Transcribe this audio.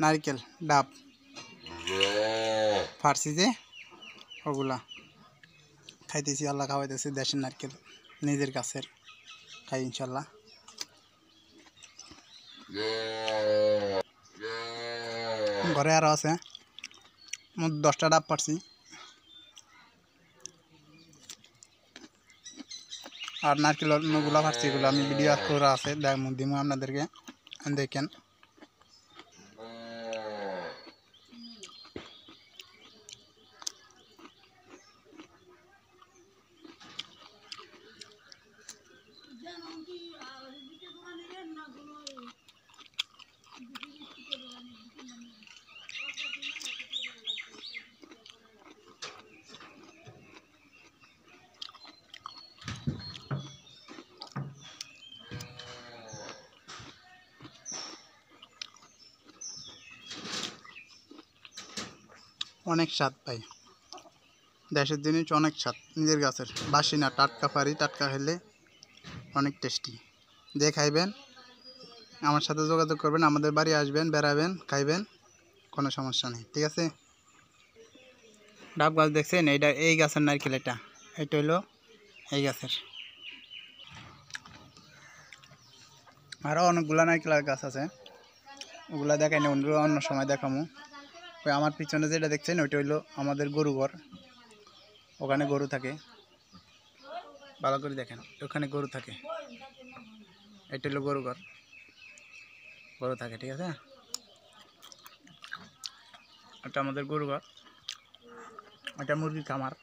নারকেল ডাব ফার্সি যে ওগুলা খাইতেছি, আল্লাহ খাওয়াইতেছে দেশের নারকেল নিজের গাছের, খাই ইনশাল্লাহ। ঘরে আরও আছে, মোট 10টা ডাব পারছি। আর নারকেল অন্যগুলো পারছি, এগুলো আমি ভিডিও করা আছে, দিমু আপনাদেরকে, দেখেন। অনেক স্বাদ ভাই, দেশের জিনিস অনেক স্বাদ, নিজের গাছের, বাসি না, টাটকা পারি, টাটকা খেলে অনেক টেস্টি। যে খাইবেন আমার সাথে যোগাযোগ করবেন, আমাদের বাড়ি আসবেন, বেড়াবেন, খাইবেন, কোনো সমস্যা নেই, ঠিক আছে। ডাব গাছ দেখছেন, এইটা এই গাছের নারকেল, এটা হইলো এই গাছের। আরও অনেকগুলা নারকেল গাছ আছে, ওগুলা দেখাই না, অন্য সময় দেখামো। ওই আমার পিছনে যেটা দেখছেন ওইটা হইলো আমাদের গরু ঘর, ওখানে গরু থাকে, ভালো করে দেখেন, ওখানে গরু থাকে, এটা হলো গরু ঘর, গরু থাকে, ঠিক আছে। এটা আমাদের গরু ঘর, এটা মুরগি খামার।